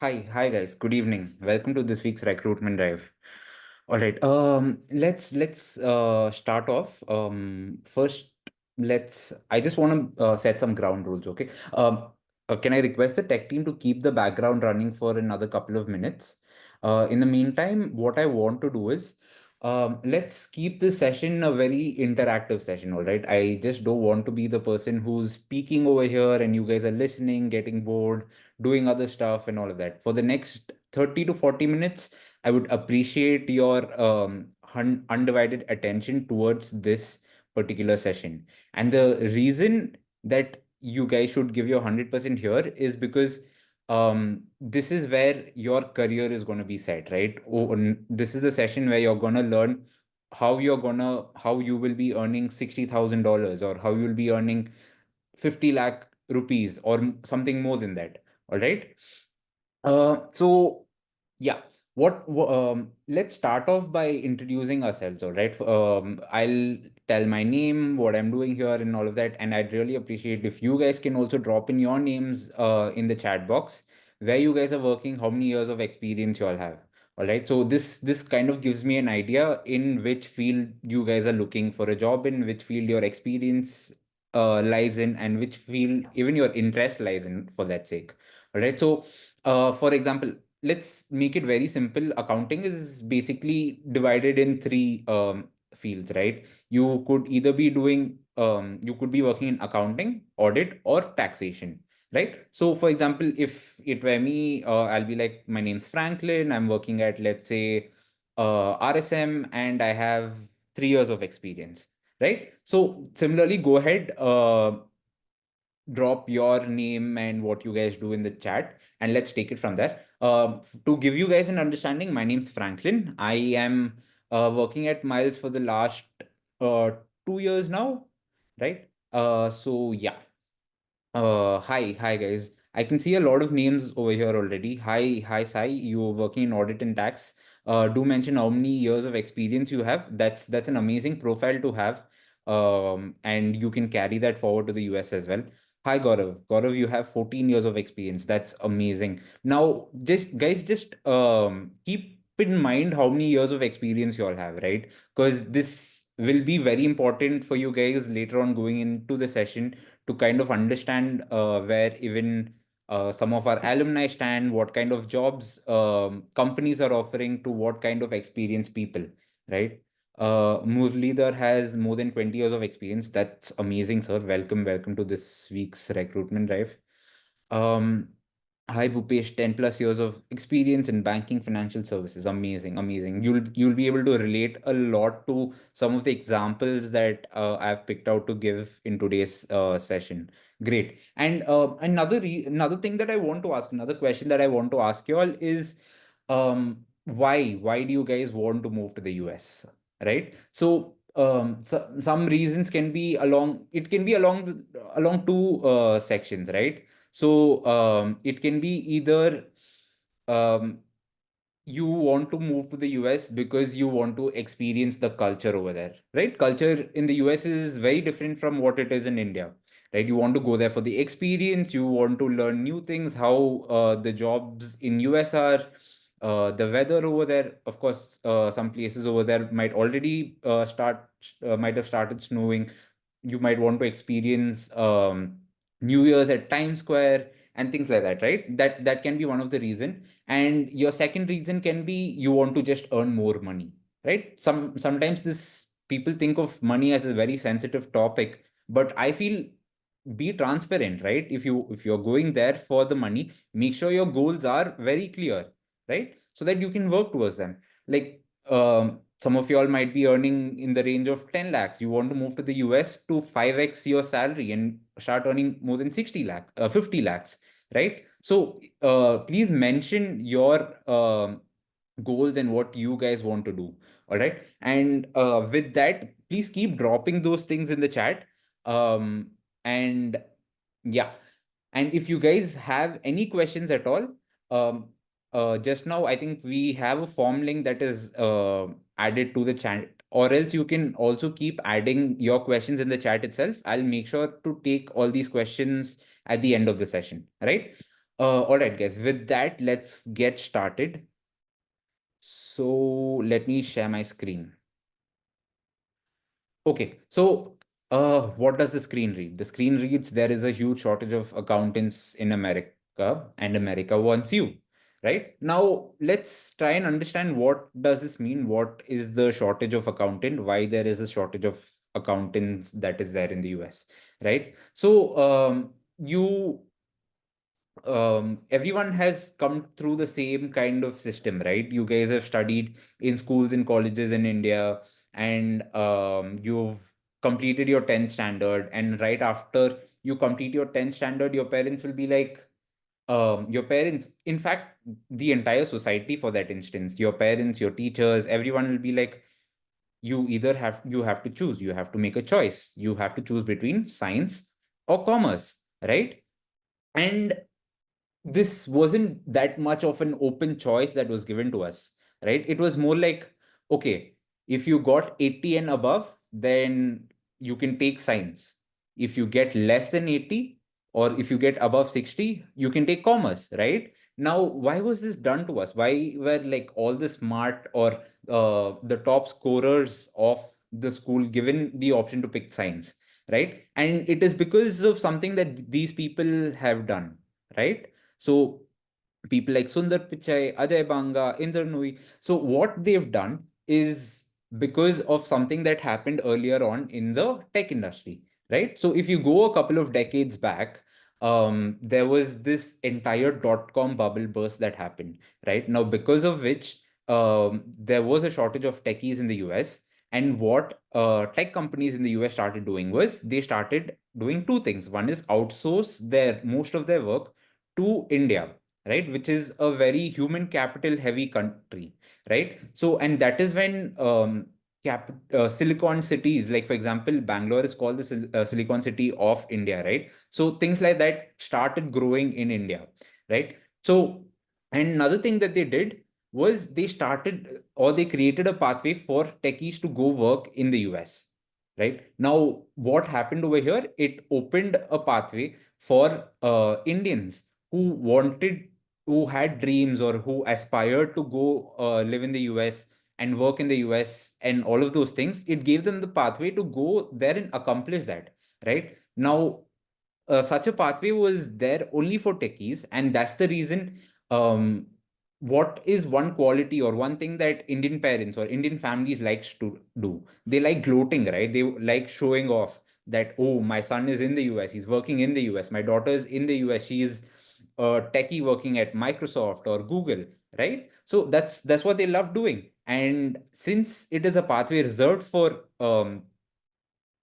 Hi guys. Good evening. Welcome to this week's recruitment drive. All right. Let's start off. First, let's. I just want to set some ground rules. Okay. Can I request the tech team to keep the background running for another couple of minutes? In the meantime, what I want to do is, let's keep this session a very interactive session. All right. I just don't want to be the person who's speaking over here and you guys are listening, getting bored, doing other stuff and all of that. For the next 30 to 40 minutes, I would appreciate your undivided attention towards this particular session. And the reason that you guys should give your 100% here is because this is where your career is going to be set, right? This is the session where you're going to learn how you will be earning $60,000 or how you'll be earning 50 lakh rupees or something more than that. All right. So yeah, let's start off by introducing ourselves, all right? I'll tell my name, what I'm doing here, and all of that. And I'd really appreciate if you guys can also drop in your names in the chat box, where you guys are working, how many years of experience you all have. All right. So this kind of gives me an idea in which field you guys are looking for a job, in which field your experience lies in, and which field even your interest lies in, for that sake. All right. So for example, let's make it very simple. Accounting is basically divided in three fields, right? You could be working in accounting, audit, or taxation, right? So, for example, if it were me, I'll be like, my name's Franklin. I'm working at, let's say, RSM, and I have 3 years of experience, right? So, similarly, go ahead. Drop your name and what you guys do in the chat, and let's take it from there. To give you guys an understanding, my name's Franklin. I am working at Miles for the last uh, 2 years now, right? So yeah. Hi guys. I can see a lot of names over here already. Hi Sai. You're working in audit and tax. Do mention how many years of experience you have. That's an amazing profile to have. And you can carry that forward to the US as well. Hi Gaurav. Gaurav, you have 14 years of experience. That's amazing. Now, just keep in mind how many years of experience you all have, right? Because this will be very important for you guys later on going into the session to kind of understand where even some of our alumni stand, what kind of jobs companies are offering to what kind of experienced people, right? Murlidhar has more than 20 years of experience. That's amazing, sir. Welcome to this week's recruitment drive. Um, Hi Bhupesh, 10 plus years of experience in banking financial services. Amazing. You'll be able to relate a lot to some of the examples that I've picked out to give in today's session. Great. And another thing that I want to ask, another question that I want to ask you all is why do you guys want to move to the US? Right? So some reasons can be along two sections, right? So it can be either um, you want to move to the US because you want to experience the culture over there, right? Culture in the US is very different from what it is in India, right? You want to go there for the experience, you want to learn new things, how the jobs in US are, the weather over there. Of course, some places over there might have started snowing. You might want to experience New Year's at Times Square and things like that, right? That can be one of the reason. And your second reason can be you want to just earn more money, right? Sometimes this people think of money as a very sensitive topic, but I feel be transparent, right? If you're going there for the money, make sure your goals are very clear, right? So that you can work towards them. Like some of y'all might be earning in the range of 10 lakhs. You want to move to the US to 5x your salary and start earning more than 60 lakhs, 50 lakhs, right? So please mention your goals and what you guys want to do. All right. And with that, please keep dropping those things in the chat. And yeah. And if you guys have any questions at all, um, just now I think we have a form link that is added to the chat, or else you can also keep adding your questions in the chat itself. I'll make sure to take all these questions at the end of the session, right? All right, guys, with that, let's get started. So let me share my screen. Okay, so what does the screen read? The screen reads there is a huge shortage of accountants in America, and America wants you. Right now, let's try and understand what does this mean? What is the shortage of accountant? Why there is a shortage of accountants that is there in the US, right? So you everyone has come through the same kind of system, right? You guys have studied in schools and colleges in India, and you've completed your 10th standard. And right after you complete your 10th standard, your parents will be like, your parents, in fact, the entire society for that instance, your parents, your teachers, everyone will be like, you have to choose, you have to make a choice, you have to choose between science or commerce, right? And this wasn't that much of an open choice that was given to us, right? It was more like, okay, if you got 80 and above, then you can take science. If you get less than 80, or if you get above 60, you can take commerce, right? Now, why was this done to us? Why were like all the smart or the top scorers of the school given the option to pick science, right? And it is because of something that these people have done, right? So people like Sundar Pichai, Ajay Banga, Inder Nui. So what they've done is because of something that happened earlier on in the tech industry, right? So if you go a couple of decades back, there was this entire dot-com bubble burst that happened, right? Now, because of which there was a shortage of techies in the US. And what tech companies in the US started doing was they started doing two things. One is outsource their most of their work to India, right? Which is a very human capital heavy country, right? So, and that is when silicon cities, like for example, Bangalore is called the Silicon City of India, right? So things like that started growing in India, right? So, and another thing that they did was they started or they created a pathway for techies to go work in the US. Right now, what happened over here? It opened a pathway for Indians who wanted, who had dreams or who aspired to go live in the US and work in the US and all of those things. It gave them the pathway to go there and accomplish that. Right now, such a pathway was there only for techies, and that's the reason. What is one quality or one thing that Indian parents or Indian families likes to do? They like gloating, right? They like showing off that, oh, my son is in the US, he's working in the US, my daughter is in the US, she is a techie working at Microsoft or Google, right? So that's what they love doing. And since it is a pathway reserved for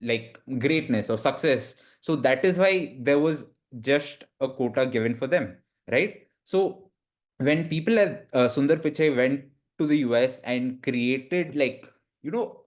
like greatness or success, so that is why there was just a quota given for them, right? So when people like Sundar Pichai went to the US and created, like, you know,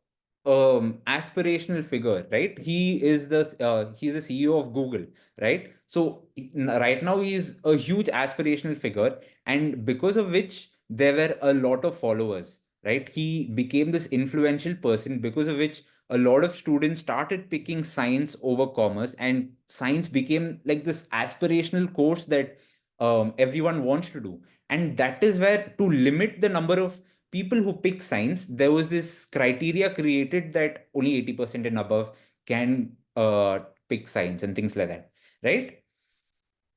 aspirational figure, right? He is the he's the CEO of Google, right? So right now he's a huge aspirational figure, and because of which there were a lot of followers, right? He became this influential person, because of which a lot of students started picking science over commerce, and science became like this aspirational course that everyone wants to do. And that is where, to limit the number of people who pick science, there was this criteria created that only 80% and above can pick science and things like that, right?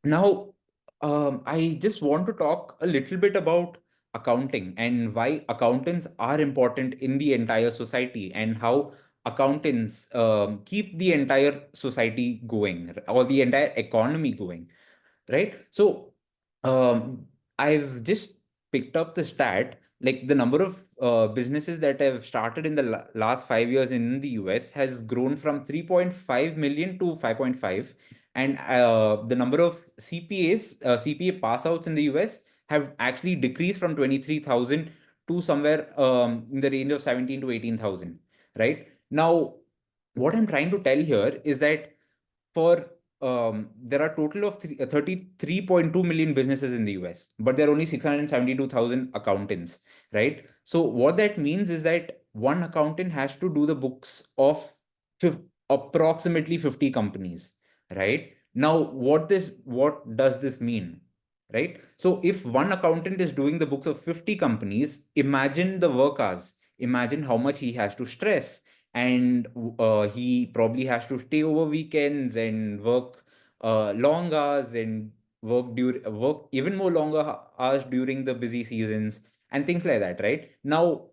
Now, I just want to talk a little bit about accounting and why accountants are important in the entire society, and how accountants keep the entire society going or the entire economy going, right? So, I've just picked up the stat, like the number of businesses that have started in the last 5 years in the US has grown from 3.5 million to 5.5. And the number of CPA pass outs in the US have actually decreased from 23,000 to somewhere in the range of 17 to 18,000, right? Now, what I'm trying to tell here is that for there are total of 33.2 million businesses in the US, but there are only 672,000 accountants, right? So what that means is that one accountant has to do the books of approximately 50 companies, right? Now, what does this mean? right? So if one accountant is doing the books of 50 companies, imagine the work hours. Imagine how much he has to stress, and he probably has to stay over weekends and work long hours and work even more longer hours during the busy seasons and things like that, right? Now,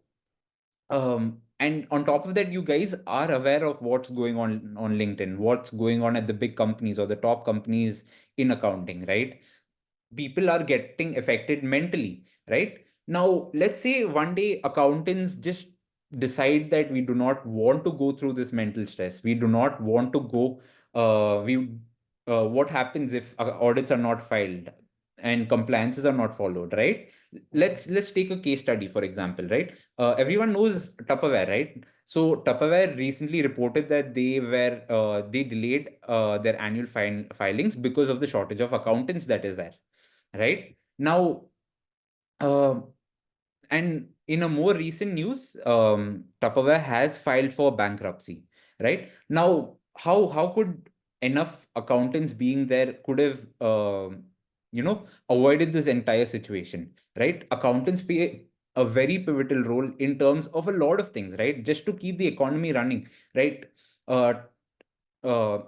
and on top of that, you guys are aware of what's going on LinkedIn, what's going on at the big companies or the top companies in accounting, right? People are getting affected mentally, right? Now, let's say one day accountants just decide that we do not want to go through this mental stress. We do not want to go. We What happens if audits are not filed and compliances are not followed, right? Let's take a case study, for example, right? Everyone knows Tupperware, right? So Tupperware recently reported that they delayed their annual filings because of the shortage of accountants that is there, right? Now, uh, and in a more recent news, Tupperware has filed for bankruptcy, right? Now, how could enough accountants being there could have avoided this entire situation, right? Accountants play a very pivotal role in terms of a lot of things, right? Just to keep the economy running, right? Uh,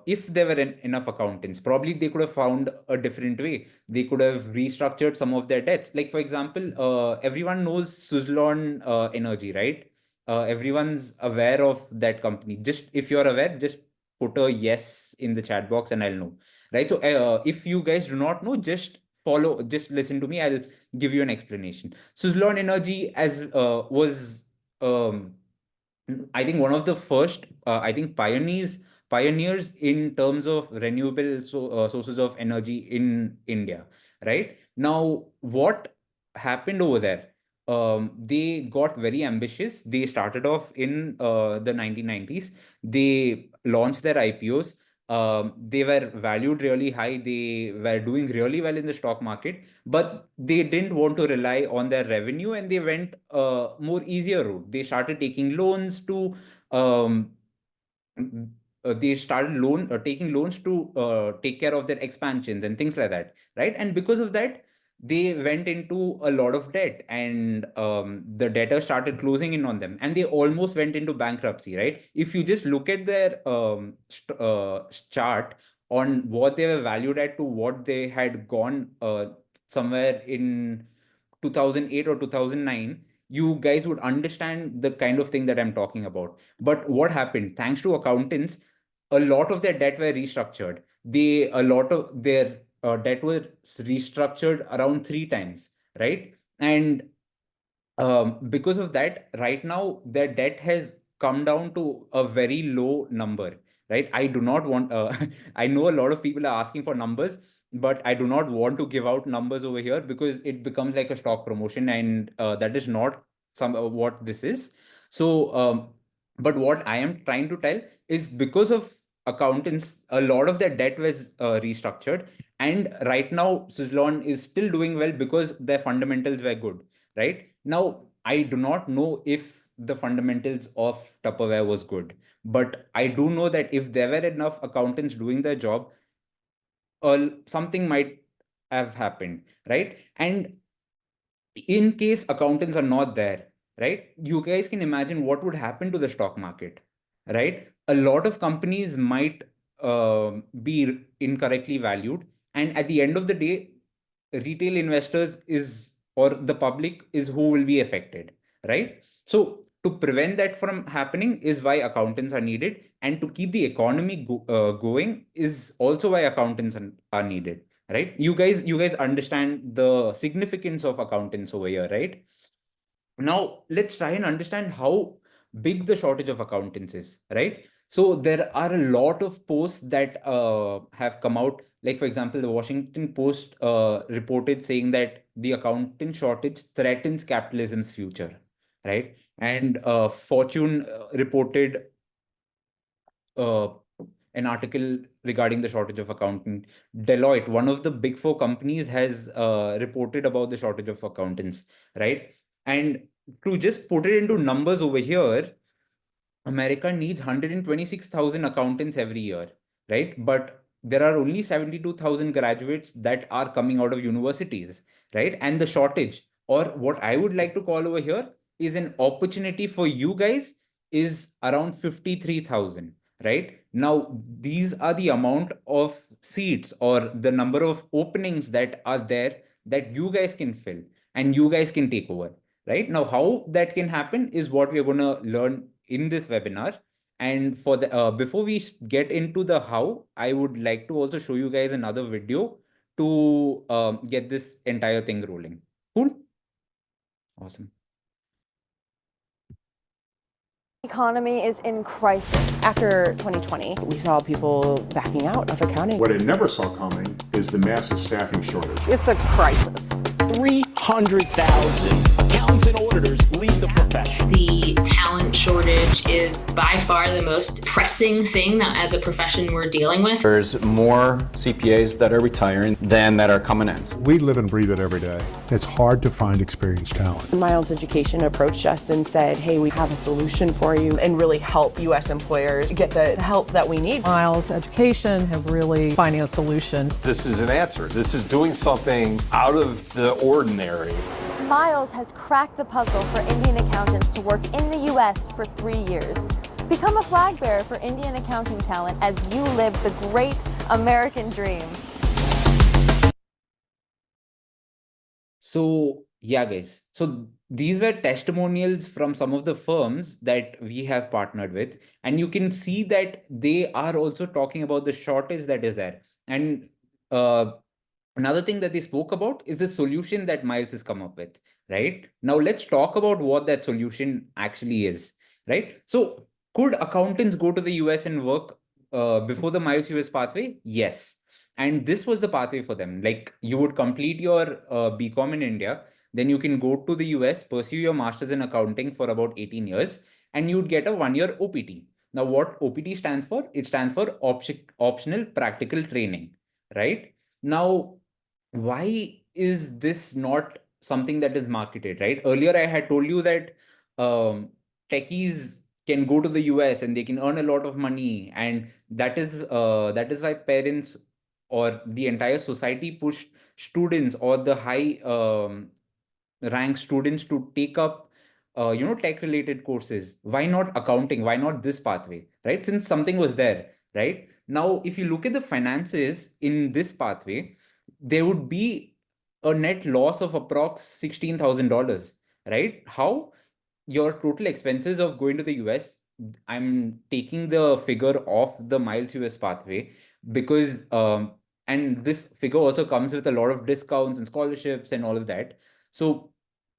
if there were enough accountants, probably they could have found a different way. They could have restructured some of their debts. Like, for example, everyone knows Suzlon Energy, right? Everyone's aware of that company. Just if you're aware, just put a yes in the chat box and I'll know, right? So if you guys do not know, just listen to me. I'll give you an explanation. Suzlon Energy was um, I think one of the first, I think pioneers in terms of renewable sources of energy in India, right? Now, what happened over there? They got very ambitious. They started off in the 1990s. They launched their IPOs. They were valued really high. They were doing really well in the stock market, but they didn't want to rely on their revenue and they went more easier route. They started taking loans to um, they started taking loans to take care of their expansions and things like that, right? And because of that, they went into a lot of debt, and the debtors started closing in on them, and they almost went into bankruptcy, right? If you just look at their chart on what they were valued at to what they had gone somewhere in 2008 or 2009, you guys would understand the kind of thing that I'm talking about. But what happened? Thanks to accountants, a lot of their debt were restructured. A lot of their debt was restructured around three times, right? And because of that, right now their debt has come down to a very low number, right? I do not want, I know a lot of people are asking for numbers, but I do not want to give out numbers over here because it becomes like a stock promotion, and that is not what this is. So, but what I am trying to tell is because of accountants, a lot of their debt was restructured. And right now, Suzlon is still doing well because their fundamentals were good, right? Now, I do not know if the fundamentals of Tupperware was good, but I do know that if there were enough accountants doing their job, something might have happened, right? And in case accountants are not there, right? You guys can imagine what would happen to the stock market, right? A lot of companies might be incorrectly valued, and at the end of the day, retail investors is or the public is who will be affected, right? So to prevent that from happening is why accountants are needed, and to keep the economy going is also why accountants are needed, right? You guys understand the significance of accountants over here, right? Now let's try and understand how big the shortage of accountants is, right? So there are a lot of posts that have come out. Like, for example, the Washington Post reported saying that the accountant shortage threatens capitalism's future, right? And Fortune reported uh, an article regarding the shortage of accountant. Deloitte, one of the big four companies, has reported about the shortage of accountants, right? And to just put it into numbers over here, America needs 126,000 accountants every year, right? But there are only 72,000 graduates that are coming out of universities, right? And the shortage, or what I would like to call over here, is an opportunity for you guys is around 53,000, right? Now, these are the amount of seats or the number of openings that are there that you guys can fill and you guys can take over, right? Now, how that can happen is what we're going to learn in this webinar. And for the before we get into the how, I would like to also show you guys another video to get this entire thing rolling. Cool? Awesome. Economy is in crisis. After 2020, we saw people backing out of accounting. What I never saw coming is the massive staffing shortage. It's a crisis. 300,000 accountants and auditors leave the profession. The talent shortage is by far the most pressing thing that as a profession we're dealing with. There's more CPAs that are retiring than that are coming in. We live and breathe it every day. It's hard to find experienced talent. Miles Education approached us and said, hey, we have a solution for you and really help U.S. employers get the help that we need. Miles Education have really finding a solution. This is an answer. This is doing something out of the ordinary. Miles has cracked the puzzle for Indian accountants to work in the U.S. for 3 years. Become a flag bearer for Indian accounting talent as you live the great American dream. So yeah, guys. So these were testimonials from some of the firms that we have partnered with. And you can see that they are also talking about the shortage that is there. And another thing that they spoke about is the solution that Miles has come up with, right? Now let's talk about what that solution actually is, right? So could accountants go to the US and work before the Miles US pathway? Yes. And this was the pathway for them. Like you would complete your BCom in India, then you can go to the US, pursue your master's in accounting for about 18 years, and you'd get a 1-year OPT. Now what OPT stands for? It stands for optional practical training, right? Now, why is this not something that is marketed, right? Earlier, I had told you that techies can go to the US and they can earn a lot of money. And that is why parents or the entire society pushed students or the high rank students to take up tech related courses. Why not accounting? Why not this pathway, right? Since something was there, right? Now, if you look at the finances in this pathway, there would be a net loss of approx $16,000, right? How? Your total expenses of going to the US, I'm taking the figure of the Miles US pathway because and this figure also comes with a lot of discounts and scholarships and all of that. So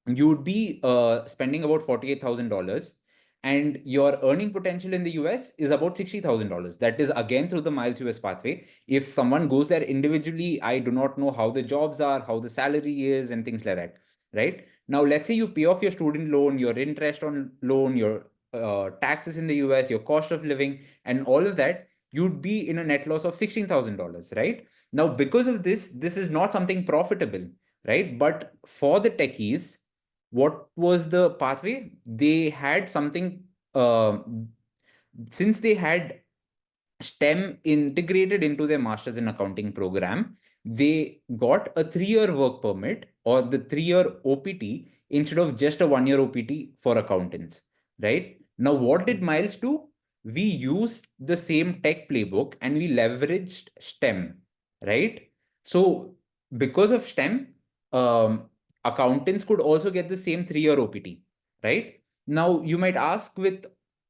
you would be spending about $48,000, and your earning potential in the US is about $60,000. That is again through the Miles US pathway. If someone goes there individually, I do not know how the jobs are, how the salary is, and things like that, right? Now, let's say you pay off your student loan, your interest on loan, your taxes in the US, your cost of living, and all of that, you'd be in a net loss of $16,000, right? Now, because of this is not something profitable, right? But for the techies, what was the pathway? They had something, since they had STEM integrated into their master's in accounting program, they got a 3-year work permit or the 3-year OPT instead of just a 1-year OPT for accountants, right? Now, what did Miles do? We used the same tech playbook and we leveraged STEM, right? So because of STEM, accountants could also get the same 3-year OPT, right? Now, you might ask, with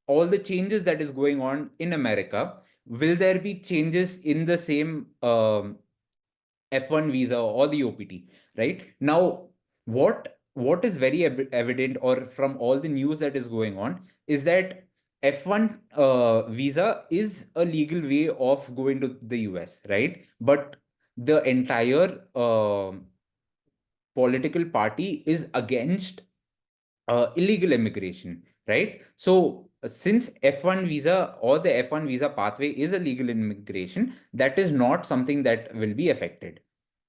all the changes that is going on in America, will there be changes in the same F1 visa or the OPT, right? Now, what is very evident, or from all the news that is going on, is that F1 visa is a legal way of going to the US, right? But the entire political party is against illegal immigration, right? So since F1 visa or the F1 visa pathway is a legal immigration, that is not something that will be affected,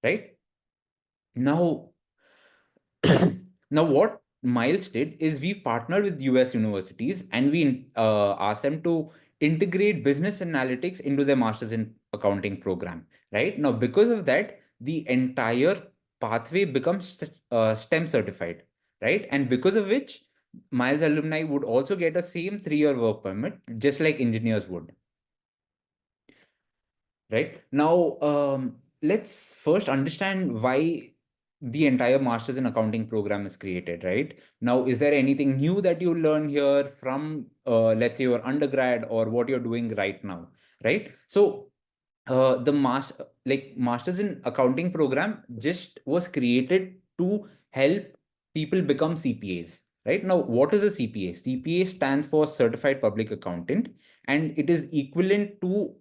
right? Now, now what Miles did is we partnered with US universities and we asked them to integrate business analytics into their masters in accounting program, right? Now, because of that, the entire pathway becomes STEM certified, right? And because of which, Miles alumni would also get a same 3-year work permit, just like engineers would. Right now, let's first understand why the entire Masters in Accounting program is created. Right now, is there anything new that you learn here from, let's say, your undergrad or what you're doing right now? Right. So, the Masters in Accounting program just was created to help people become CPAs. Right now, what is a CPA? CPA stands for Certified Public Accountant, and it is equivalent to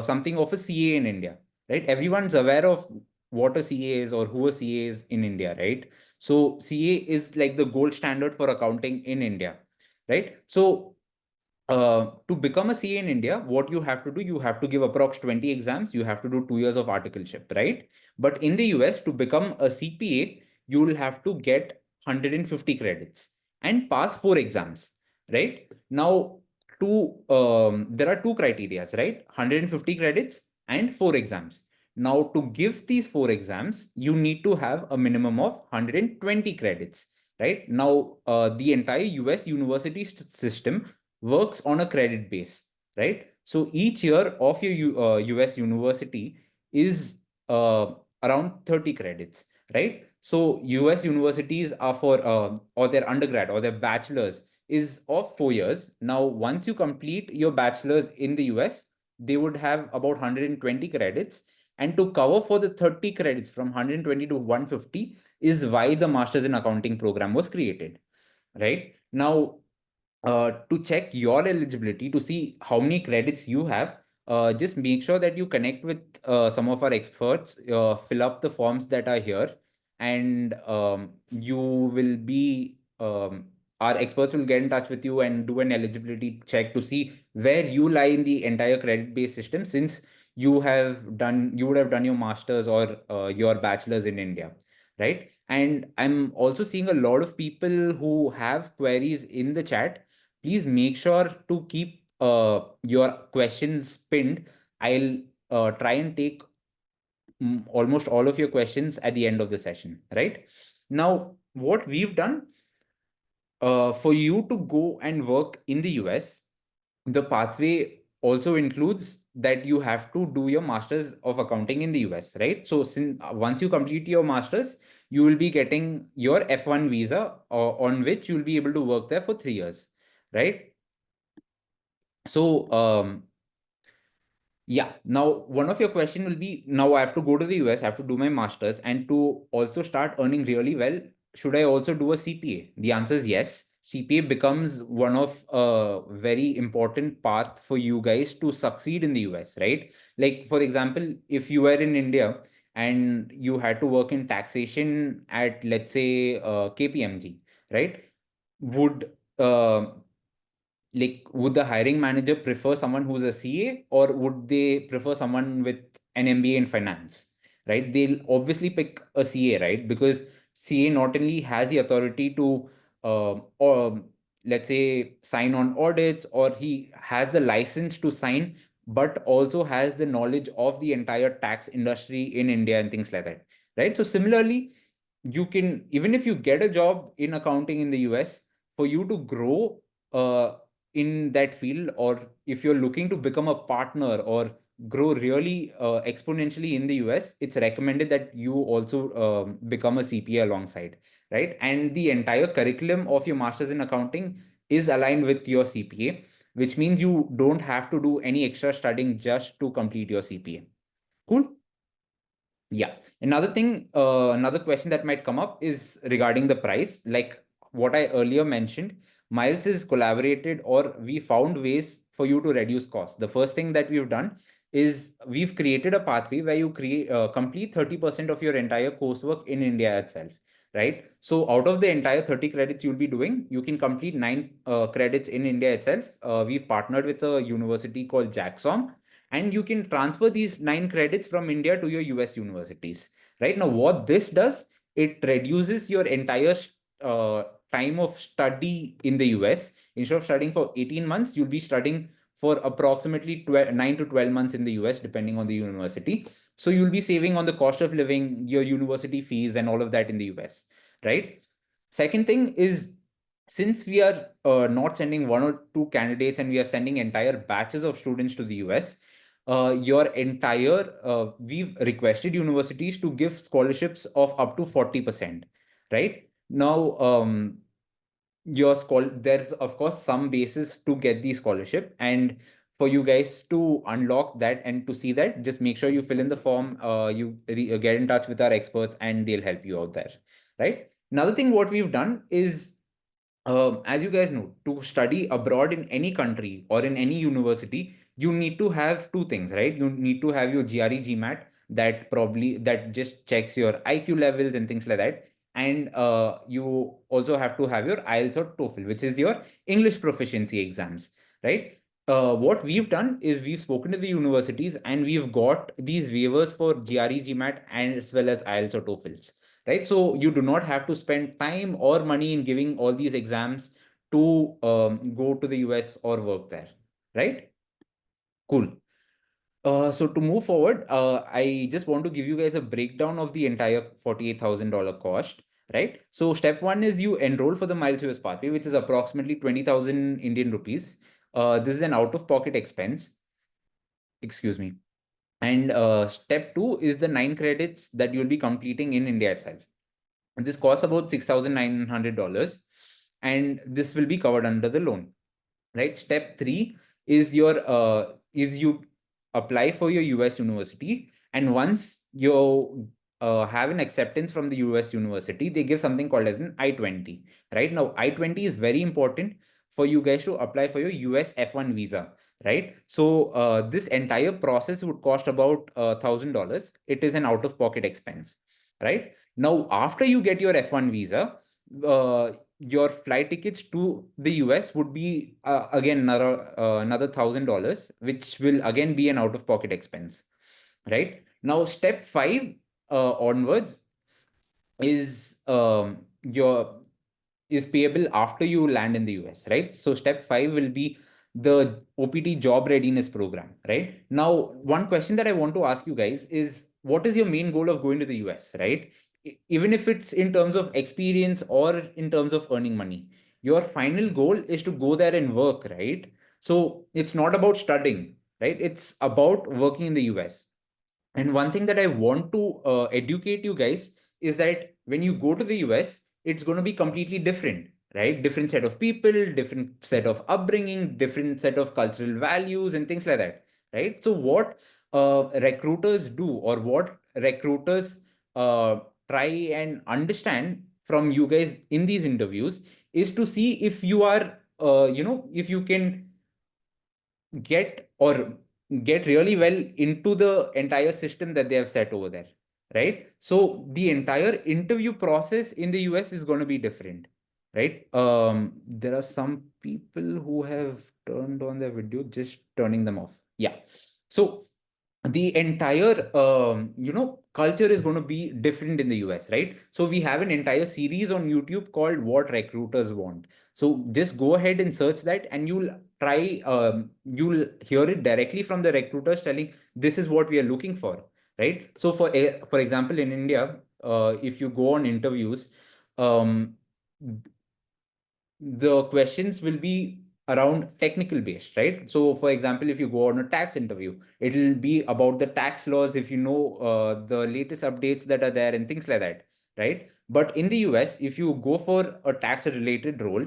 something of a CA in India, right? Everyone's aware of what a CA is or who a CA is in India, right? So CA is like the gold standard for accounting in India, right? So to become a CA in India, what you have to do, you have to give approx 20 exams, you have to do 2 years of articleship, right? But in the US, to become a CPA, you will have to get 150 credits and pass 4 exams, right? Now, there are two criterias, right? 150 credits and 4 exams. Now, to give these 4 exams, you need to have a minimum of 120 credits, right? Now, the entire US university system works on a credit base, right? So each year of your US university is around 30 credits, right? So US universities are for, or their undergrad or their bachelor's is of 4 years. Now, once you complete your bachelor's in the US, they would have about 120 credits. And to cover for the 30 credits from 120 to 150 is why the Masters in Accounting program was created, right? Now, to check your eligibility to see how many credits you have, just make sure that you connect with some of our experts, fill up the forms that are here, and you will be, our experts will get in touch with you and do an eligibility check to see where you lie in the entire credit based system, since you would have done your master's or your bachelor's in India, right? And I'm also seeing a lot of people who have queries in the chat. Please make sure to keep your questions pinned. I'll try and take almost all of your questions at the end of the session, right? Now, what we've done, for you to go and work in the US, the pathway also includes that you have to do your Masters of Accounting in the US, right? So since once you complete your Masters, you will be getting your F1 visa, on which you'll be able to work there for 3 years, right? So yeah, now one of your question will be, now I have to go to the US, I have to do my master's, and to also start earning really well, should I also do a CPA? The answer is yes. CPA becomes one of a very important path for you guys to succeed in the US, right? Like, for example, if you were in India and you had to work in taxation at, let's say, KPMG, right? Would would the hiring manager prefer someone who's a CA, or would they prefer someone with an MBA in finance, right? They'll obviously pick a CA, right? Because CA not only has the authority to, or let's say, sign on audits, or he has the license to sign, but also has the knowledge of the entire tax industry in India and things like that, right? So similarly, you can, even if you get a job in accounting in the US, for you to grow in that field, or if you're looking to become a partner or grow really exponentially in the US, it's recommended that you also become a CPA alongside, right? And the entire curriculum of your Masters in Accounting is aligned with your CPA, which means you don't have to do any extra studying just to complete your CPA. Cool. Yeah. Another question that might come up is regarding the price. Like what I earlier mentioned, Miles is collaborated, or we found ways for you to reduce costs. The first thing that we've done is we've created a pathway where you complete 30% of your entire coursework in India itself, right? So out of the entire 30 credits you'll be doing, you can complete 9 credits in India itself. We've partnered with a university called Jackson, and you can transfer these 9 credits from India to your US universities. Right now, what this does, it reduces your entire uh, time of study in the US. Instead of studying for 18 months, you'll be studying for approximately 9 to 12 months in the US, depending on the university. So you'll be saving on the cost of living, your university fees, and all of that in the US, right? Second thing is, since we are not sending one or two candidates and we are sending entire batches of students to the US, we've requested universities to give scholarships of up to 40%, right? Now, there's of course some basis to get the scholarship, and for you guys to unlock that and to see that, just make sure you fill in the form, get in touch with our experts and they'll help you out there, right? Another thing what we've done is, as you guys know, to study abroad in any country or in any university, you need to have two things, right? You need to have your GRE GMAT, that just checks your IQ levels and things like that. And you also have to have your IELTS or TOEFL, which is your English proficiency exams, right? What we've done is we've spoken to the universities and we've got these waivers for GRE GMAT and as well as IELTS or TOEFLs, right? So you do not have to spend time or money in giving all these exams to go to the US or work there, right? Cool. So to move forward, I just want to give you guys a breakdown of the entire $48,000 cost, right? So step one is you enroll for the Miles US pathway, which is approximately 20,000 Indian rupees. This is an out-of-pocket expense. Excuse me. And step two is the 9 credits that you'll be completing in India itself. And this costs about $6,900, and this will be covered under the loan, right? Step three is you apply for your US university, and once you have an acceptance from the US university, they give something called as an I-20. Right now, I-20 is very important for you guys to apply for your US F1 visa, right? So this entire process would cost about $1,000. It is an out-of-pocket expense, right? Now, after you get your F1 visa, your flight tickets to the US would be again another $1,000, which will again be an out-of-pocket expense, right? Now, step five onwards is your is payable after you land in the US, right? So step five will be the OPT job readiness program, right? Now, one question that I want to ask you guys is, what is your main goal of going to the US, right? Even if it's in terms of experience or in terms of earning money, your final goal is to go there and work, right? So it's not about studying, right? It's about working in the US. And one thing that I want to educate you guys is that when you go to the US, it's going to be completely different, right? Different set of people, different set of upbringing, different set of cultural values and things like that, right? So what recruiters do, or what recruiters try and understand from you guys in these interviews, is to see if you are, if you can get or get really well into the entire system that they have set over there, right? So the entire interview process in the US is going to be different, right? There are some people who have turned on their video, just turning them off. Yeah. So the entire culture is going to be different in the US, right? So we have an entire series on YouTube called What Recruiters Want. So just go ahead and search that, and you'll hear it directly from the recruiters telling this is what we are looking for, right? So for example, in India, if you go on interviews, um, the questions will be around technical based, right? So for example, if you go on a tax interview, it'll be about the tax laws, if you know the latest updates that are there and things like that, right? But in the US, if you go for a tax related role,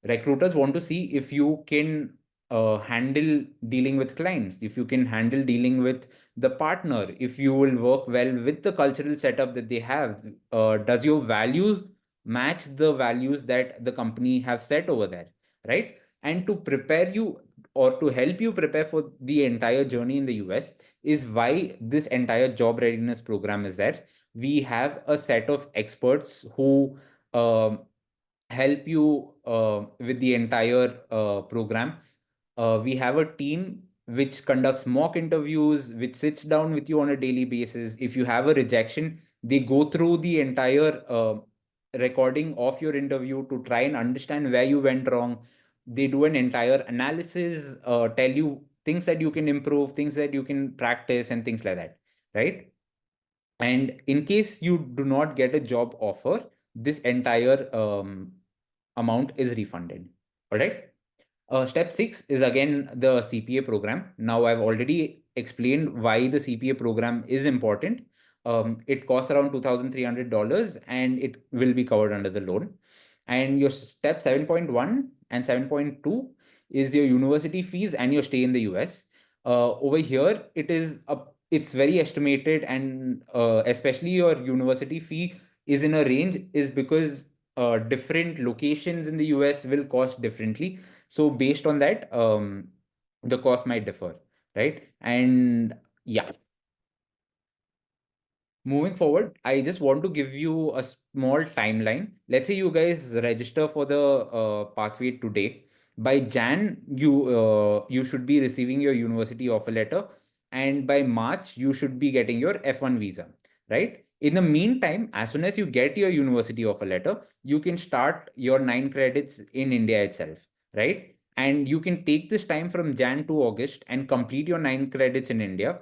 recruiters want to see if you can handle dealing with clients, if you can handle dealing with the partner, if you will work well with the cultural setup that they have, does your values match the values that the company have set over there, right? And to prepare you, or to help you prepare for the entire journey in the US, is why this entire job readiness program is there. We have a set of experts who help you with the entire program. We have a team which conducts mock interviews, which sits down with you on a daily basis. If you have a rejection, they go through the entire recording of your interview to try and understand where you went wrong, They do an entire analysis, tell you things that you can improve, things that you can practice, and things like that, right? And in case you do not get a job offer, this entire amount is refunded. All right. Step 6 is again the CPA program. Now, I've already explained why the CPA program is important. It costs around $2,300 and it will be covered under the loan. And your step 7.1 and 7.2 is your university fees and your stay in the US. Over here, it's very estimated, and especially your university fee is in a range, is because different locations in the US will cost differently. So based on that, the cost might differ, right? And yeah, moving forward, I just want to give you a small timeline. Let's say you guys register for the pathway today. By Jan, you should be receiving your university offer letter, and by March, you should be getting your F1 visa, right? In the meantime, as soon as you get your university offer letter, you can start your 9 credits in India itself, right? And you can take this time from Jan to August and complete your 9 credits in India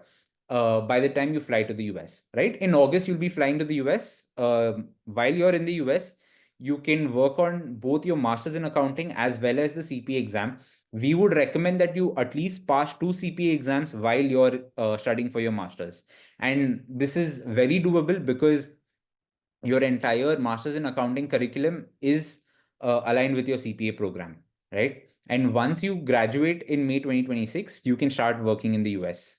by the time you fly to the US, right? In August, you'll be flying to the US. While you're in the US, you can work on both your master's in accounting as well as the CPA exam. We would recommend that you at least pass 2 CPA exams while you're studying for your master's. And this is very doable because your entire master's in accounting curriculum is aligned with your CPA program, right? And once you graduate in May 2026, you can start working in the US,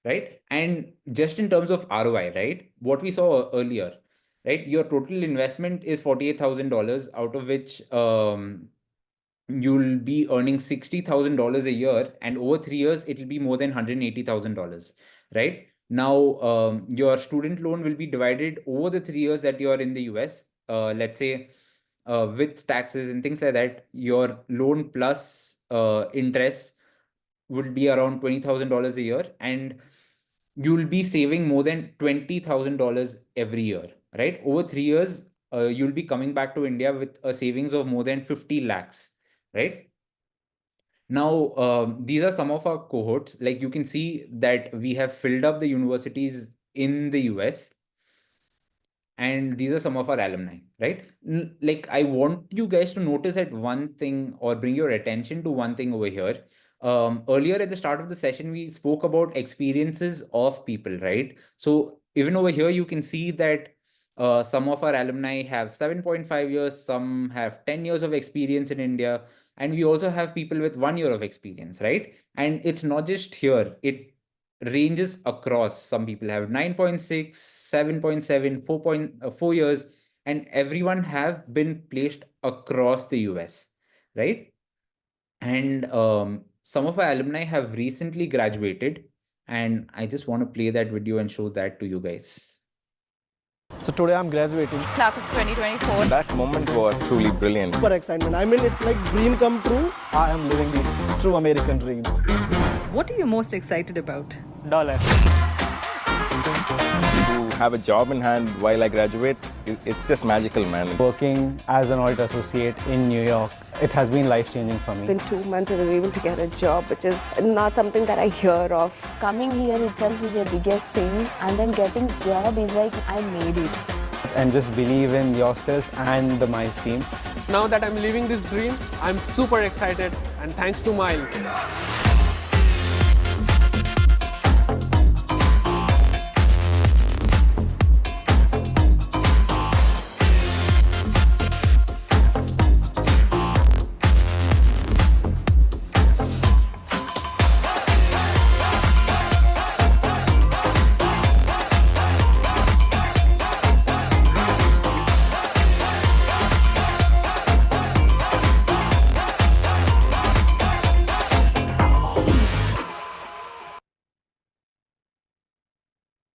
right? And just in terms of ROI, right? What we saw earlier, right? Your total investment is $48,000, out of which you'll be earning $60,000 a year, and over 3 years, it'll be more than $180,000, right? Now, your student loan will be divided over the 3 years that you're in the US. Let's say with taxes and things like that, your loan plus interest would be around $20,000 a year, and you'll be saving more than $20,000 every year, right? Over 3 years, you'll be coming back to India with a savings of more than 50 lakhs, right? Now, these are some of our cohorts. Like you can see that we have filled up the universities in the US, and these are some of our alumni, right? Like I want you guys to notice at one thing, or bring your attention to one thing over here. Earlier at the start of the session, we spoke about experiences of people, right? So even over here, you can see that some of our alumni have 7.5 years, some have 10 years of experience in India, and we also have people with 1 year of experience, right? And it's not just here, it ranges across. Some people have 9.6, 7.7, 4.4 years, and everyone have been placed across the US, right? And some of our alumni have recently graduated, and I just want to play that video and show that to you guys. So today I'm graduating. Class of 2024. That moment was truly brilliant. Super excitement. I mean, it's like dream come true. I am living the true American dream. What are you most excited about? Dollar. To have a job in hand while I graduate, it's just magical, man. Working as an audit associate in New York, it has been life-changing for me. Within 2 months, I was able to get a job, which is not something that I hear of. Coming here itself is the biggest thing, and then getting job is like I made it. And just believe in yourself and the Miles team. Now that I'm living this dream, I'm super excited, and thanks to Miles.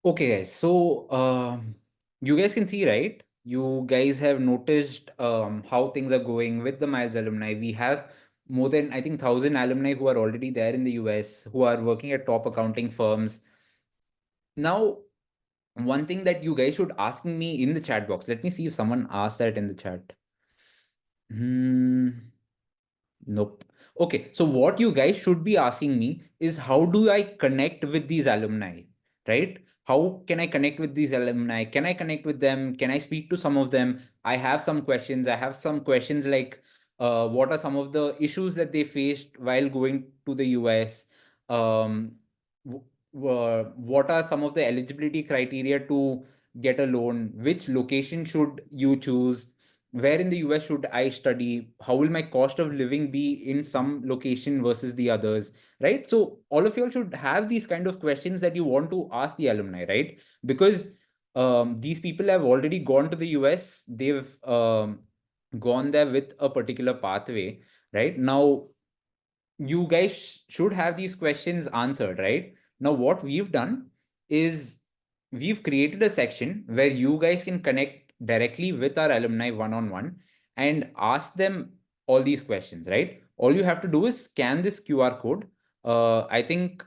Okay, guys. So you guys can see, right? You guys have noticed how things are going with the Miles alumni. We have more than, I think, 1,000 alumni who are already there in the US, who are working at top accounting firms. Now, one thing that you guys should ask me in the chat box. Let me see if someone asked that in the chat. Nope. Okay, so what you guys should be asking me is how do I connect with these alumni, right? How can I connect with these alumni? Can I connect with them? Can I speak to some of them? I have some questions. I have some questions like what are some of the issues that they faced while going to the US? Um, what are some of the eligibility criteria to get a loan? Which location should you choose? Where in the US should I study? How will my cost of living be in some location versus the others, right? So all of y'all should have these kind of questions that you want to ask the alumni, right? Because these people have already gone to the US, they've gone there with a particular pathway, right? Now, you guys should have these questions answered, right? Now, what we've done is we've created a section where you guys can connect directly with our alumni one-on-one and ask them all these questions, right? All you have to do is scan this QR code. I think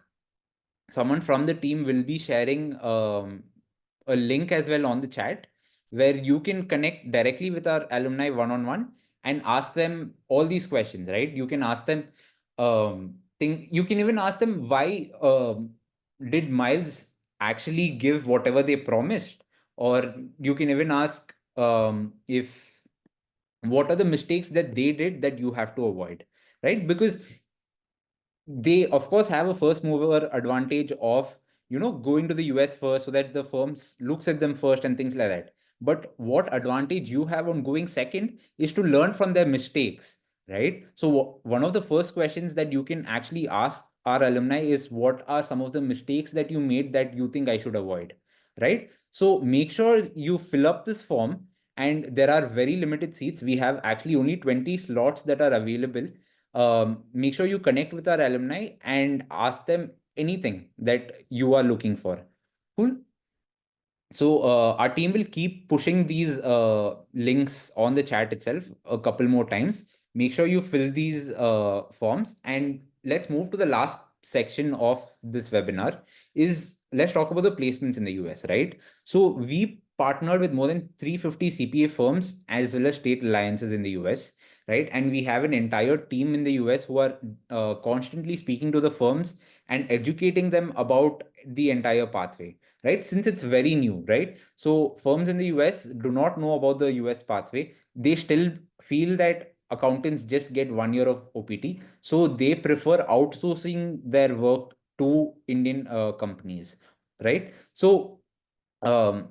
someone from the team will be sharing a link as well on the chat where you can connect directly with our alumni one-on-one and ask them all these questions, right? You can ask them you can even ask them why did Miles actually give whatever they promised, or you can even ask if what are the mistakes that they did that you have to avoid, right? Because they of course have a first mover advantage of going to the US first so that the firms looks at them first and things like that. But what advantage you have on going second is to learn from their mistakes, right? So one of the first questions that you can actually ask our alumni is what are some of the mistakes that you made that you think I should avoid, right? So make sure you fill up this form, and there are very limited seats. We have actually only 20 slots that are available. Make sure you connect with our alumni and ask them anything that you are looking for. Cool. So our team will keep pushing these links on the chat itself a couple more times. Make sure you fill these forms, and let's move to the last section of this webinar. Is let's talk about the placements in the US, right? So we partnered with more than 350 CPA firms as well as state alliances in the US, right? And we have an entire team in the US who are constantly speaking to the firms and educating them about the entire pathway, right? Since it's very new, right? So firms in the US do not know about the US pathway. They still feel that accountants just get 1 year of OPT. So they prefer outsourcing their work to Indian companies, right? So um,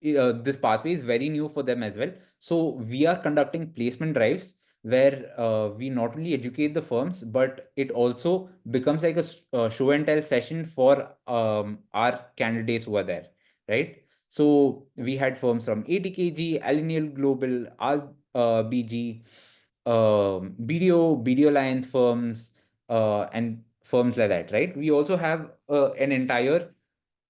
this pathway is very new for them as well. So we are conducting placement drives where we not only educate the firms, but it also becomes like a show and tell session for our candidates who are there, right? So we had firms from ATKG, Allineal Global, RBG, BDO Alliance firms, and firms like that, right? We also have an entire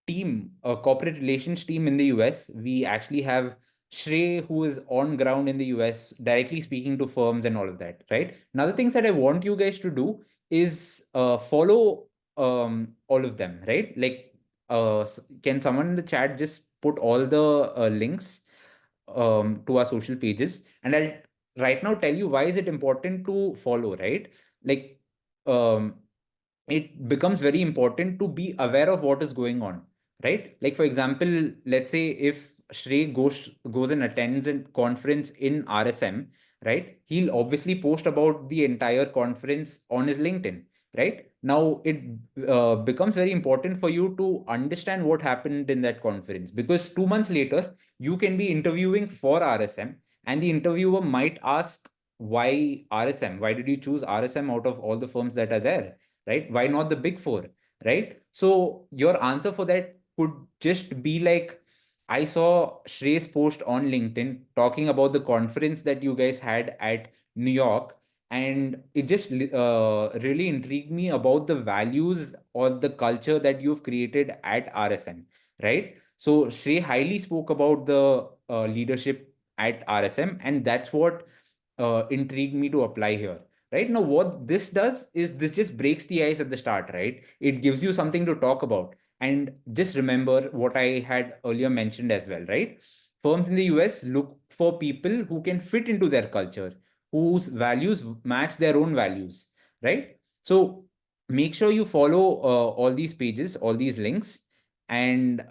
team, a corporate relations team in the US. We actually have Shrey, who is on ground in the US, directly speaking to firms and all of that, right? Now, the things that I want you guys to do is follow all of them, right? Like, can someone in the chat just put all the links to our social pages? And I'll right now tell you why is it important to follow, right? Like, um, it becomes very important to be aware of what is going on, right? Like for example, let's say if Shrey goes and attends a conference in RSM, right? He'll obviously post about the entire conference on his LinkedIn, right? Now it becomes very important for you to understand what happened in that conference, because 2 months later you can be interviewing for RSM, and the interviewer might ask, why RSM? Why did you choose RSM out of all the firms that are there? Right? Why not the big four? Right? So your answer for that could just be like, I saw Shrey's post on LinkedIn talking about the conference that you guys had at New York, and it just really intrigued me about the values or the culture that you've created at RSM, right? So Shrey highly spoke about the leadership at RSM, and that's what intrigued me to apply here. Right now, what this does is this just breaks the ice at the start, right? It gives you something to talk about. And just remember what I had earlier mentioned as well, right? Firms in the US look for people who can fit into their culture, whose values match their own values, right? So make sure you follow all these pages, all these links, and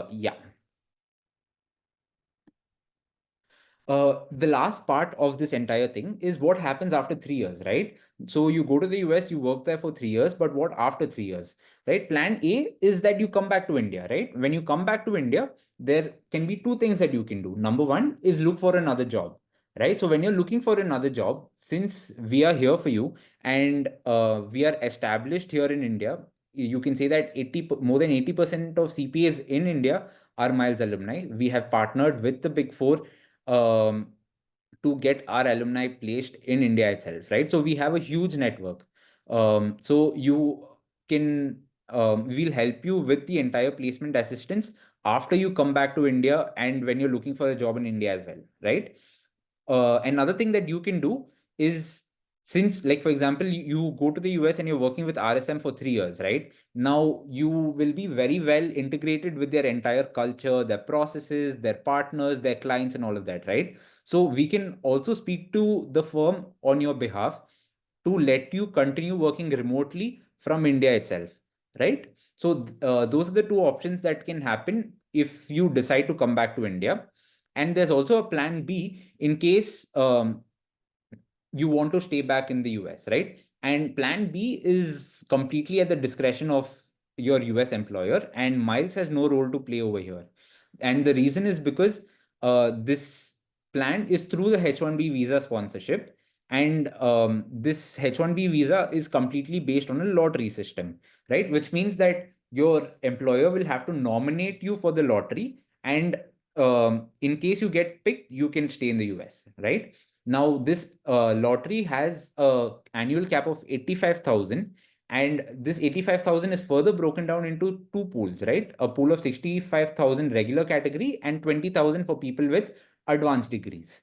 yeah. The last part of this entire thing is what happens after 3 years, right? So you go to the US, you work there for 3 years, but what after 3 years, right? Plan A is that you come back to India, right? When you come back to India, there can be two things that you can do. Number one is look for another job, right? So when you're looking for another job, since we are here for you and we are established here in India, you can say that more than 80% of CPAs in India are Miles alumni. We have partnered with the Big Four um, to get our alumni placed in India itself, right? So we have a huge network. So you can, we'll help you with the entire placement assistance after you come back to India and when you're looking for a job in India as well, right? Another thing that you can do is, since, like, for example, you go to the US and you're working with RSM for 3 years, right? Now you will be very well integrated with their entire culture, their processes, their partners, their clients, and all of that, right? So we can also speak to the firm on your behalf to let you continue working remotely from India itself, right? So those are the two options that can happen if you decide to come back to India. And there's also a plan B in case you want to stay back in the US, right? And plan B is completely at the discretion of your US employer, and Miles has no role to play over here. And the reason is because this plan is through the H-1B visa sponsorship. And this H-1B visa is completely based on a lottery system, right? Which means that your employer will have to nominate you for the lottery. And in case you get picked, you can stay in the US, right? Now, this lottery has a annual cap of 85,000, and this 85,000 is further broken down into two pools, right? A pool of 65,000 regular category and 20,000 for people with advanced degrees,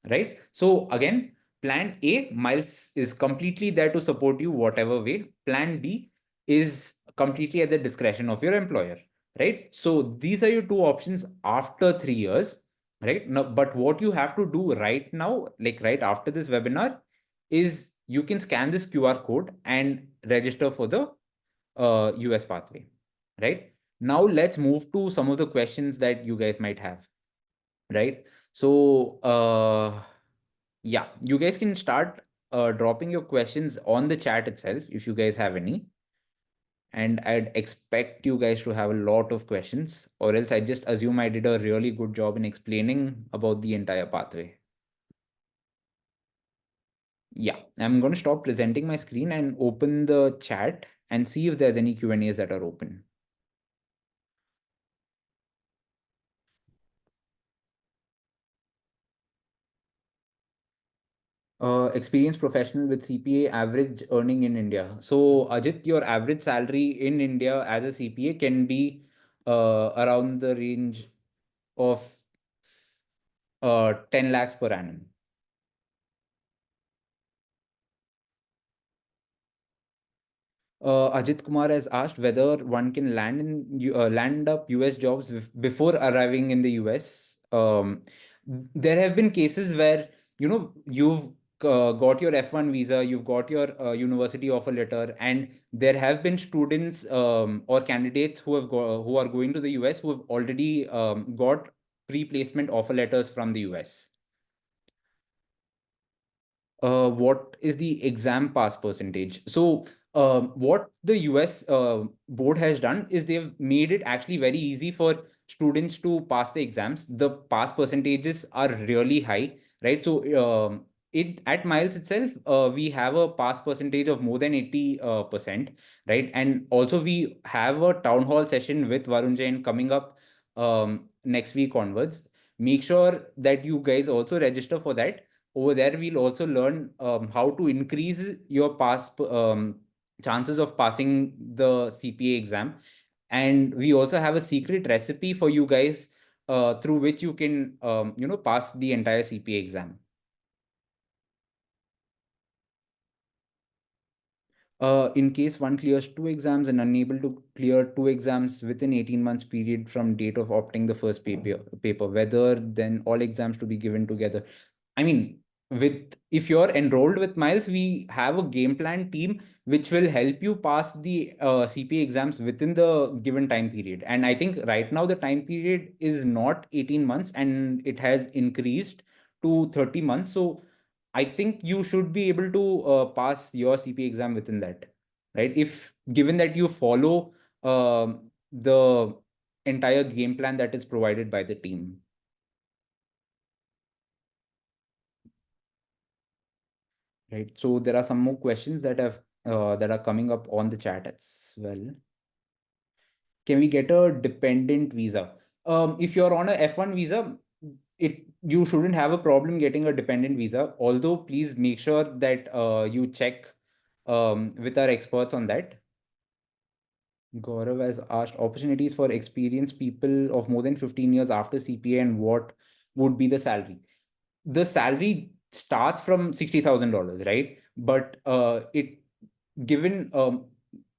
right? So again, plan A, Miles is completely there to support you whatever way. Plan B is completely at the discretion of your employer, right? So these are your two options after 3 years, right? Now, but what you have to do right now, like right after this webinar, is you can scan this QR code and register for the US pathway, right? Now let's move to some of the questions that you guys might have, right? So yeah, you guys can start dropping your questions on the chat itself if you guys have any. And I'd expect you guys to have a lot of questions, or else I just assume I did a really good job in explaining about the entire pathway. Yeah, I'm going to stop presenting my screen and open the chat and see if there's any Q&As that are open. Experienced professional with CPA average earning in India. So Ajit, your average salary in India as a CPA can be around the range of 10 lakhs per annum. Ajit Kumar has asked whether one can land up US jobs before arriving in the US. There have been cases where you've got your F1 visa, you've got your university offer letter, and there have been students or candidates who are going to the US who have already got pre-placement offer letters from the US. What is the exam pass percentage? So what the US board has done is they've made it actually very easy for students to pass the exams. The pass percentages are really high, right? So it at Miles itself, we have a pass percentage of more than 80%, right? And also we have a town hall session with Varun Jain coming up next week onwards. Make sure that you guys also register for that. Over there we'll also learn how to increase your chances of passing the CPA exam. And we also have a secret recipe for you guys through which you can pass the entire CPA exam. In case one clears two exams and unable to clear two exams within 18 months period from date of opting the first paper, whether then all exams to be given together. I mean, if you're enrolled with Miles, we have a game plan team which will help you pass the CPA exams within the given time period. And I think right now the time period is not 18 months and it has increased to 30 months. So I think you should be able to pass your CPA exam within that, right? If given that you follow the entire game plan that is provided by the team. Right. So there are some more questions that are coming up on the chat as well. Can we get a dependent visa? If you're on a F1 visa, you shouldn't have a problem getting a dependent visa. Although please make sure that you check with our experts on that. Gaurav has asked opportunities for experienced people of more than 15 years after CPA and what would be the salary. The salary starts from $60,000, right? But it given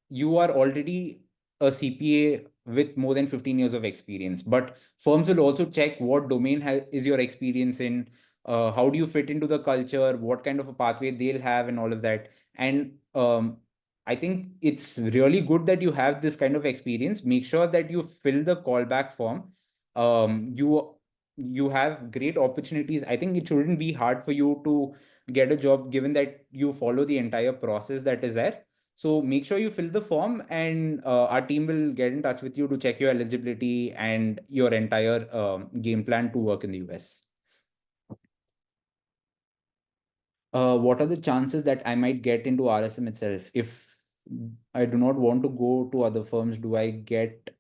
you are already a CPA with more than 15 years of experience, but firms will also check what domain is your experience in, how do you fit into the culture, what kind of a pathway they'll have, and all of that. And I think it's really good that you have this kind of experience. Make sure that you fill the callback form. You have great opportunities. I think it shouldn't be hard for you to get a job given that you follow the entire process that is there. So make sure you fill the form, and our team will get in touch with you to check your eligibility and your entire game plan to work in the US. What are the chances that I might get into RSM itself? If I do not want to go to other firms, do I get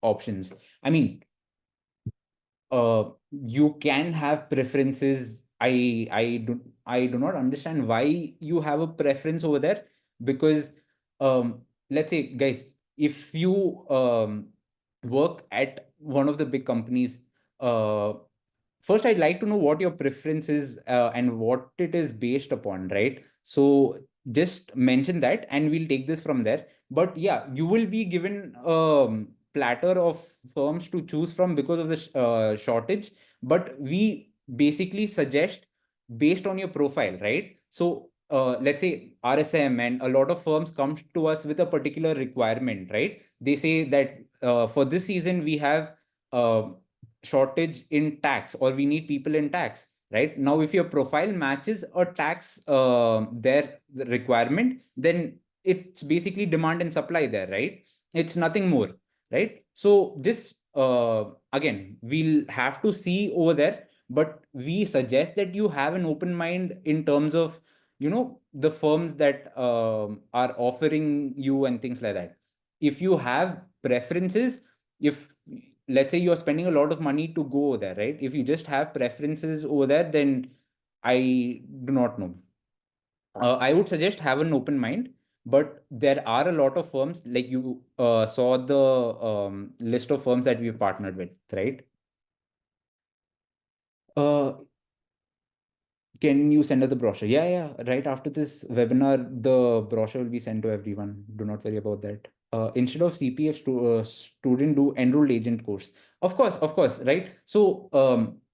options? I mean, you can have preferences. I do not understand why you have a preference over there, because let's say, guys, if you work at one of the big companies, first I'd like to know what your preference is and what it is based upon, right? So just mention that and we'll take this from there. But yeah, you will be given platter of firms to choose from because of the shortage, but we basically suggest based on your profile, right? So let's say RSM and a lot of firms come to us with a particular requirement, right? They say that for this season we have shortage in tax, or we need people in tax. Right now, if your profile matches a tax their requirement, then it's basically demand and supply there, right? It's nothing more, right? So this again, we'll have to see over there, but we suggest that you have an open mind in terms of the firms that are offering you and things like that. If you have preferences, if let's say you're spending a lot of money to go there, right? If you just have preferences over there, then I do not know. I would suggest have an open mind, but there are a lot of firms, like you saw the list of firms that we've partnered with, right? Can you send us the brochure? Yeah, yeah. Right after this webinar, the brochure will be sent to everyone. Do not worry about that. Instead of CPF, student do enrolled agent course. Of course, right? So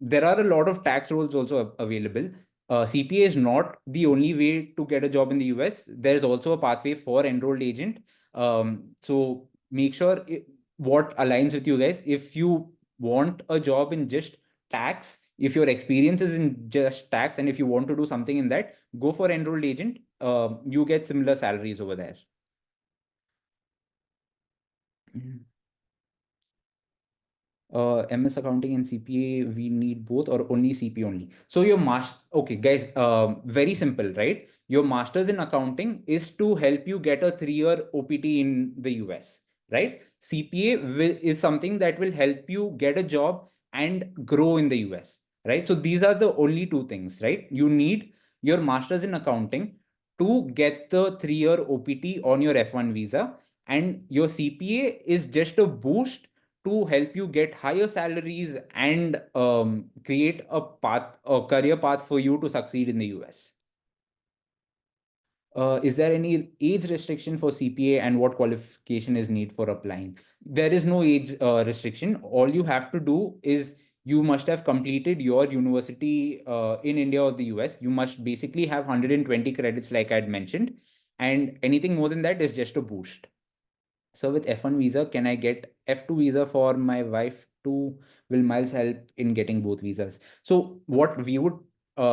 there are a lot of tax roles also available. CPA is not the only way to get a job in the US. There is also a pathway for enrolled agent. So make sure what aligns with you guys. If you want a job in just tax, if your experience is in just tax, and if you want to do something in that, go for enrolled agent. You get similar salaries over there. MS accounting and CPA, we need both or only CPA only? So your master, okay, guys, very simple, right? Your master's in accounting is to help you get a 3-year OPT in the US, right? CPA is something that will help you get a job and grow in the US, right? So these are the only two things, right? You need your master's in accounting to get the 3-year OPT on your F1 visa, and your CPA is just a boost to help you get higher salaries and create a career path for you to succeed in the US. Is there any age restriction for CPA, and what qualification is need for applying? There is no age restriction. All you have to do is you must have completed your university in India or the US. You must basically have 120 credits, like I had mentioned, and anything more than that is just a boost. So with F1 visa, can I get F2 visa for my wife too? Will Miles help in getting both visas? So what we would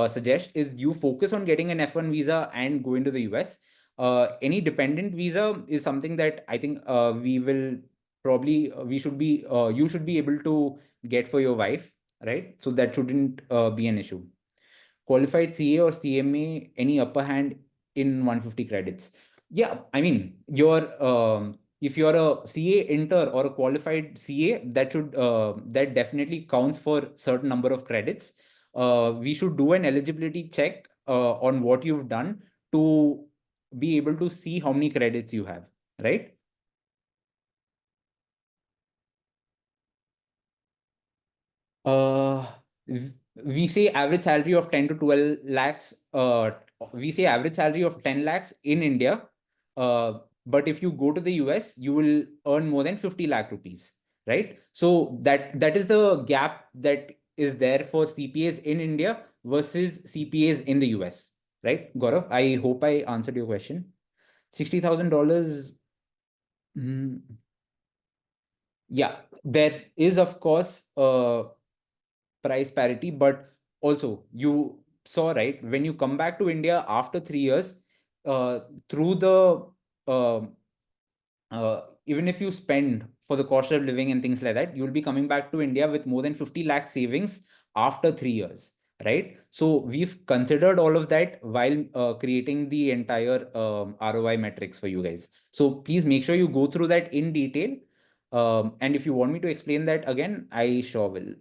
suggest is you focus on getting an F1 visa and go into the US. Any dependent visa is something that I think we will probably we should be you should be able to get for your wife, right? So that shouldn't be an issue. Qualified CA or CMA, any upper hand in 150 credits? Yeah, I mean, if you're a CA inter or a qualified CA, that definitely counts for certain number of credits. We should do an eligibility check on what you've done to be able to see how many credits you have, right? Uh, we say average salary of 10 to 12 lakhs. We say average salary of 10 lakhs in India. But if you go to the US, you will earn more than 50 lakh rupees, right? So that is the gap that is there for CPAs in India versus CPAs in the US, right? Gaurav, I hope I answered your question. $60,000. Yeah, there is, of course, price parity, but also you saw, right, when you come back to India after 3 years, through the even if you spend for the cost of living and things like that, you'll be coming back to India with more than 50 lakh savings after 3 years, right? So we've considered all of that while creating the entire ROI metrics for you guys. So please make sure you go through that in detail. And if you want me to explain that again, I sure will.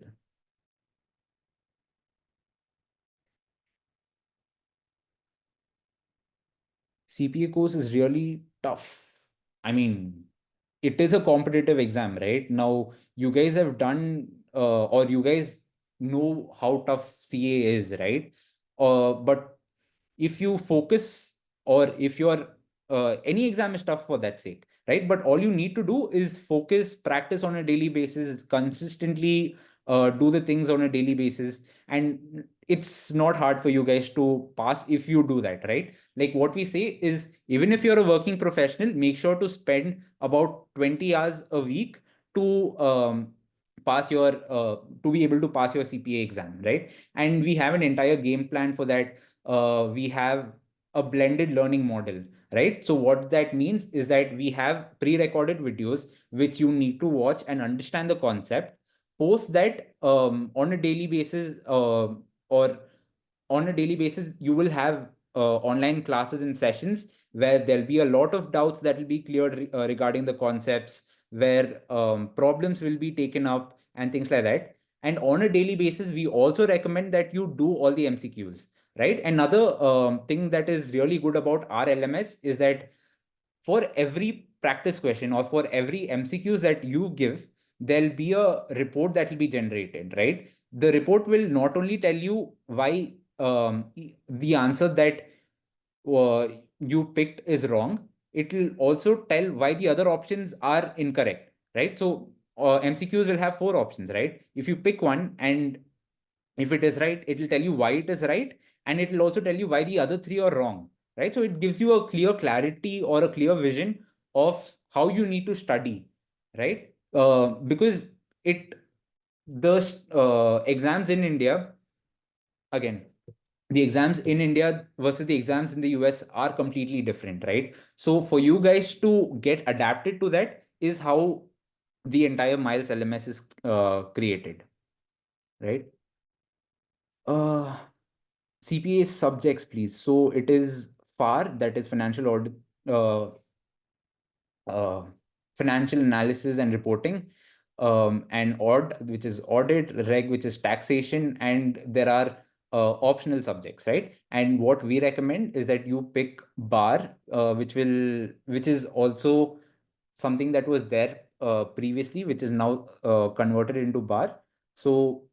CPA course is really tough. I mean, it is a competitive exam, right? Now, you guys have done, or you guys know how tough CA is, right? But if you focus, or if you're any exam is tough for that sake, right? But all you need to do is focus, practice on a daily basis, consistently do the things on a daily basis, and it's not hard for you guys to pass if you do that, right? Like what we say is, even if you're a working professional, make sure to spend about 20 hours a week to pass your to be able to pass your CPA exam, right? And we have an entire game plan for that. We have a blended learning model, right? So what that means is that we have pre-recorded videos which you need to watch and understand the concept. Post that on a daily basis, or on a daily basis, you will have online classes and sessions where there'll be a lot of doubts that will be cleared regarding the concepts, where problems will be taken up and things like that. And on a daily basis, we also recommend that you do all the MCQs, right? Another thing that is really good about our LMS is that for every practice question or for every MCQs that you give, there'll be a report that will be generated, right? The report will not only tell you why the answer that uh, you picked is wrong, it will also tell why the other options are incorrect, right? So MCQs will have four options, right? If you pick one and if it is right, it will tell you why it is right, and it will also tell you why the other three are wrong, right? So it gives you a clear clarity or a clear vision of how you need to study, right? Because it the exams in India, again, the exams in India versus the exams in the US are completely different, right? So for you guys to get adapted to that is how the entire Miles LMS is created, right? Uh, CPA subjects, please. So it is FAR, that is financial audit, uh, uh, financial analysis and reporting, and which is audit, reg, which is taxation, and there are optional subjects, right? And what we recommend is that you pick bar, which is also something that was there previously, which is now converted into bar. So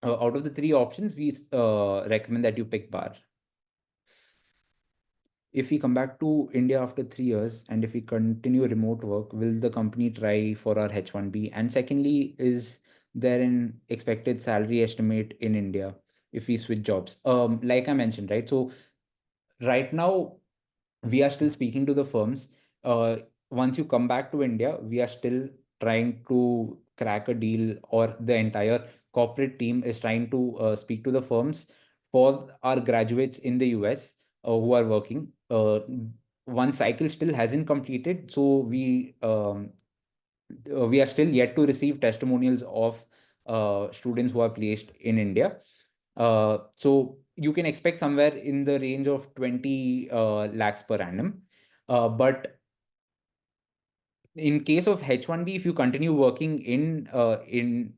out of the three options, we recommend that you pick bar. If we come back to India after 3 years and if we continue remote work, will the company try for our H1B? And secondly, is than expected salary estimate in India if we switch jobs. Like I mentioned, right? So right now we are still speaking to the firms. Once you come back to India, we are still trying to crack a deal, or the entire corporate team is trying to speak to the firms for our graduates in the US who are working. One cycle still hasn't completed, so we are still yet to receive testimonials of students who are placed in India. So you can expect somewhere in the range of 20 lakhs per annum. But in case of H1B, if you continue working in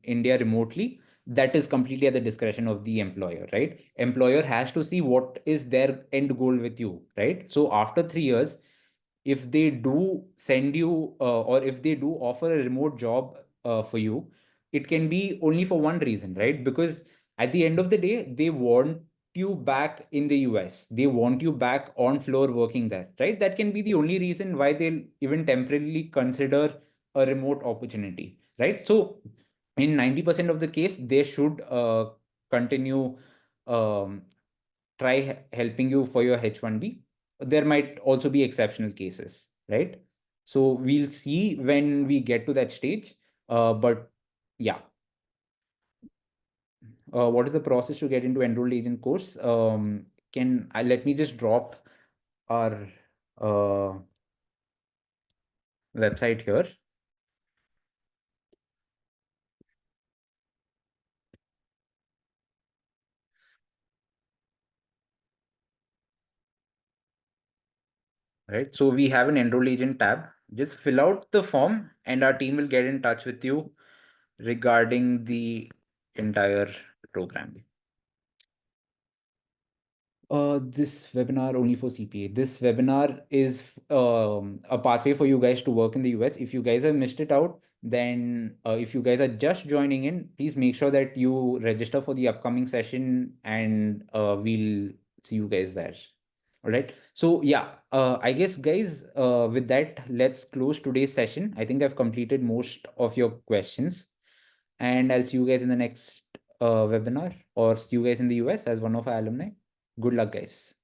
India remotely, that is completely at the discretion of the employer, right? Employer has to see what is their end goal with you, right? So after 3 years, if they do send you or if they do offer a remote job for you, it can be only for one reason, right? Because at the end of the day, they want you back in the US. They want you back on floor working there, right? That can be the only reason why they'll even temporarily consider a remote opportunity, right? So in 90% of the case, they should continue um, try helping you for your H1B. There might also be exceptional cases, right? So we'll see when we get to that stage. But yeah, what is the process to get into enrolled agent course? Can I let me just drop our website here. Right. So we have an enroll agent tab. Just fill out the form and our team will get in touch with you regarding the entire program. This webinar only for CPA. This webinar is a pathway for you guys to work in the US. If you guys have missed it out, then if you guys are just joining in, please make sure that you register for the upcoming session and we'll see you guys there. All right. So yeah, I guess guys, with that, let's close today's session. I think I've completed most of your questions, and I'll see you guys in the next webinar, or see you guys in the US as one of our alumni. Good luck, guys.